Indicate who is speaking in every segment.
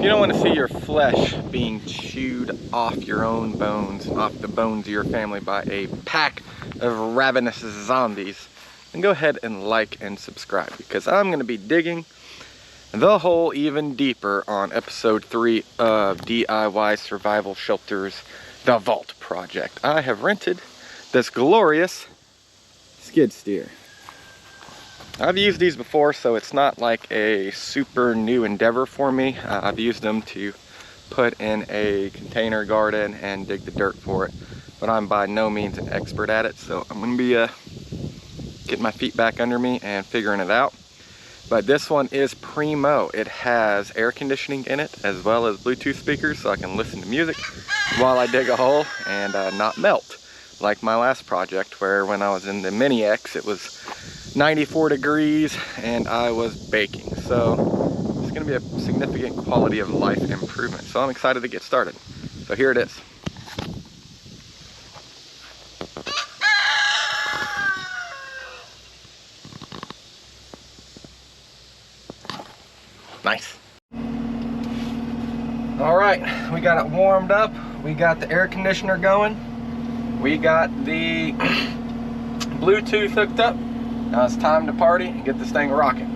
Speaker 1: You don't want to see your flesh being chewed off your own bones, off the bones of your family by a pack of ravenous zombies, then go ahead and like and subscribe, because I'm going to be digging the hole even deeper on episode 3 of DIY Survival Shelters, The Vault Project. I have rented this glorious skid steer. I've used these before, so it's not like a super new endeavor for me. I've used them to put in a container garden and dig the dirt for it, but I'm by no means an expert at it, so I'm going to be getting my feet back under me and figuring it out. But this one is primo. It has air conditioning in it as well as Bluetooth speakers, so I can listen to music while I dig a hole and not melt like my last project, where when I was in the Mini X it was 94 degrees and I was baking. So it's going to be a significant quality of life improvement, so I'm excited to get started. So here it is. Nice. All right, we got it warmed up. We got the air conditioner going. We got the Bluetooth hooked up. Now it's time to party and get this thing rocking.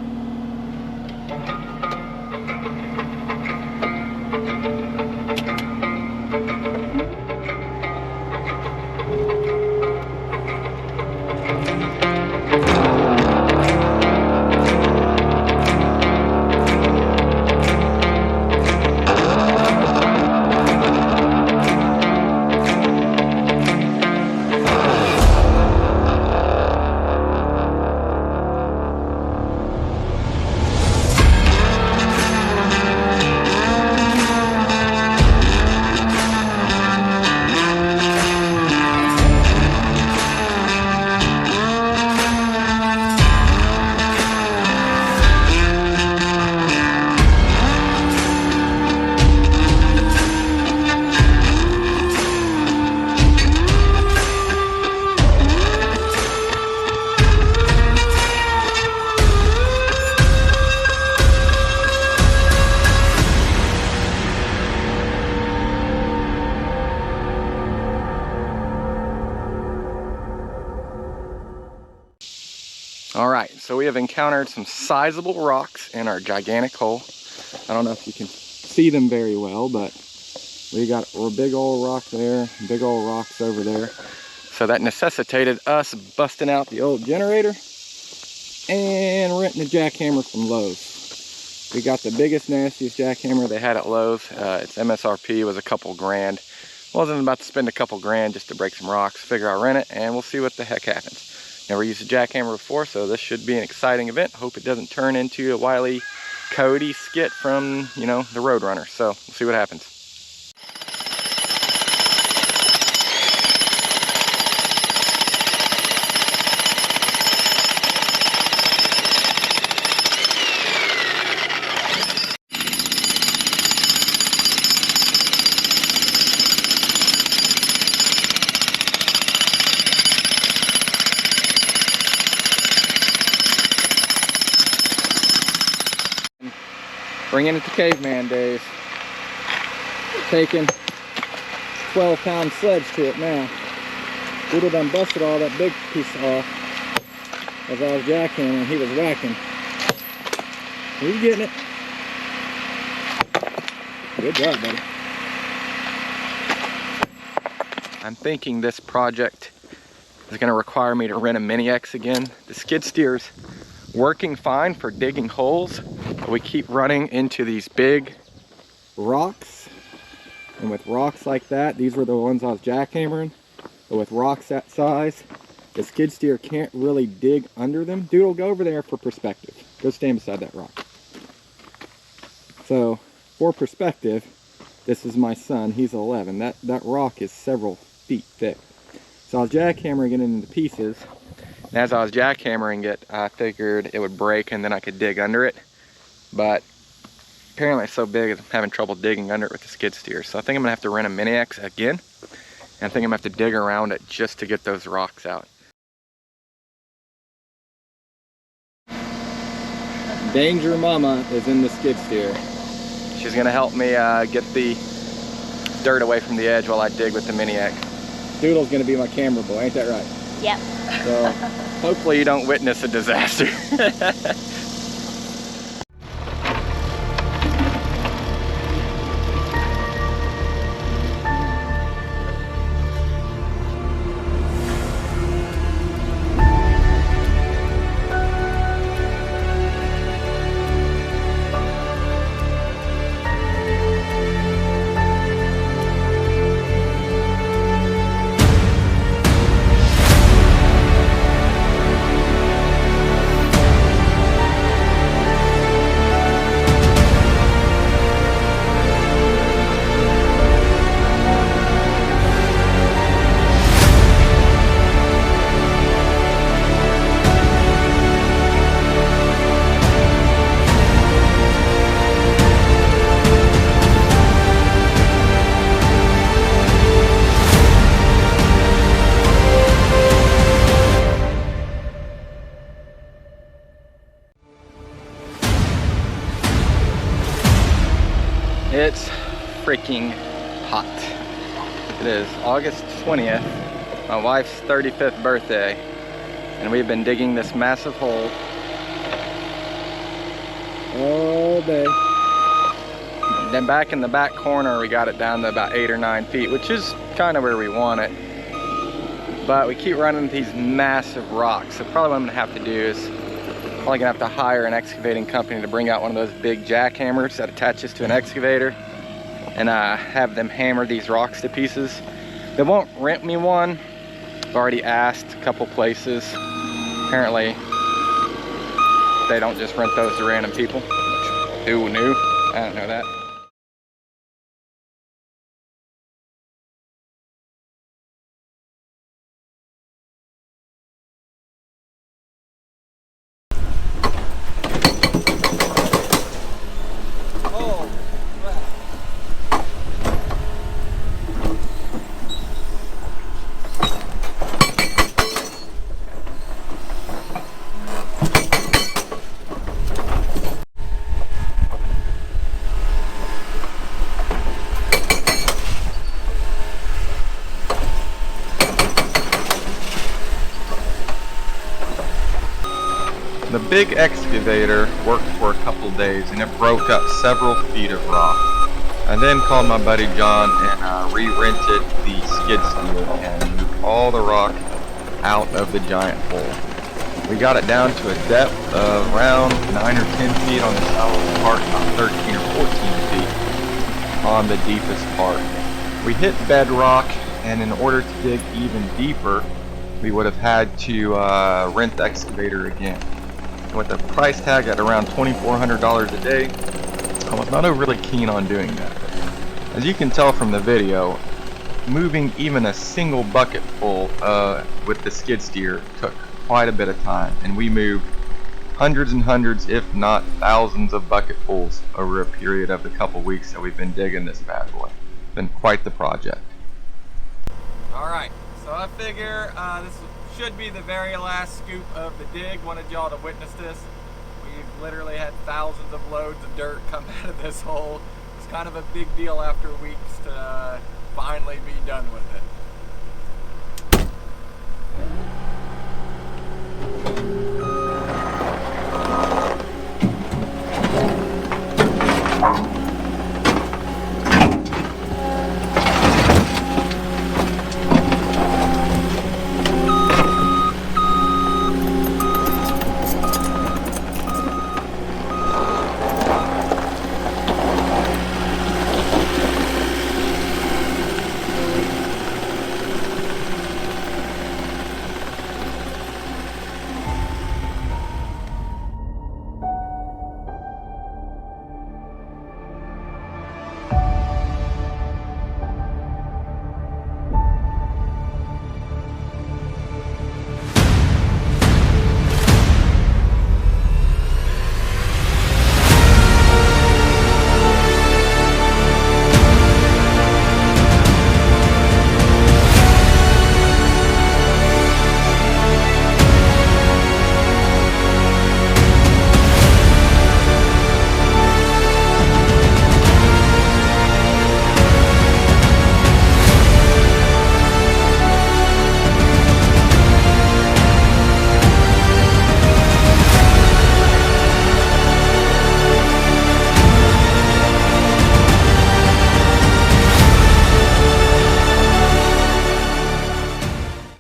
Speaker 1: Alright, so we have encountered some sizable rocks in our gigantic hole. I don't know if you can see them very well, but we got a big old rock there, big old rocks over there. So that necessitated us busting out the old generator and renting a jackhammer from Lowe's. We got the biggest, nastiest jackhammer they had at Lowe's. Its MSRP was a couple grand. Wasn't about to spend a couple grand just to break some rocks. Figure I'll rent it and we'll see what the heck happens. Never used a jackhammer before, so this should be an exciting event. Hope it doesn't turn into a Wile E. Coyote skit from, you know, the Roadrunner. So we'll see what happens. Bringing it to caveman days. Taking 12-pound sledge to it now. Doodle done busted all that big piece off as I was jackhammering. He was whacking. He's getting it. Good job, buddy. I'm thinking this project is going to require me to rent a Mini X again. The skid steer's working fine for digging holes, but we keep running into these big rocks, and with rocks like that, these were the ones I was jackhammering, but with rocks that size, the skid steer can't really dig under them. Dude, go over there for perspective. Go stand beside that rock. So for perspective, this is my son. He's 11. That rock is several feet thick. So I was jackhammering it into pieces. And as I was jackhammering it, I figured it would break and then I could dig under it. But apparently it's so big, I'm having trouble digging under it with the skid steer. So I think I'm gonna have to rent a Mini X again. And I think I'm gonna have to dig around it just to get those rocks out. Danger Mama is in the skid steer. She's gonna help me get the dirt away from the edge while I dig with the Mini-X. Doodle's gonna be my camera boy, ain't that right?
Speaker 2: Yep.
Speaker 1: So hopefully you don't witness a disaster. It's freaking hot. It is August 20th, my wife's 35th birthday, and we've been digging this massive hole all day. Then back in the back corner, we got it down to about 8 or 9 feet, which is kind of where we want it. But we keep running into these massive rocks, so probably what I'm gonna have to do is probably gonna have to hire an excavating company to bring out one of those big jackhammers that attaches to an excavator and have them hammer these rocks to pieces. They won't rent me one. I've already asked a couple places. Apparently they don't just rent those to random people. Who knew? I don't know that. The big excavator worked for a couple days and it broke up several feet of rock. I then called my buddy John and re-rented the skid steer and moved all the rock out of the giant hole. We got it down to a depth of around 9 or 10 feet on the shallowest part, about 13 or 14 feet on the deepest part. We hit bedrock, and in order to dig even deeper, we would have had to rent the excavator again. With the price tag at around $2,400 a day, I was not overly keen on doing that. As you can tell from the video, moving even a single bucket full with the skid steer took quite a bit of time, and we moved hundreds and hundreds, if not thousands of bucketfuls over a period of the couple weeks that we've been digging this bad boy. It's been quite the project. Alright, so I figure this should be the very last scoop of the dig. Wanted y'all to witness this. We've literally had thousands of loads of dirt come out of this hole. It's kind of a big deal after weeks to finally be done with it.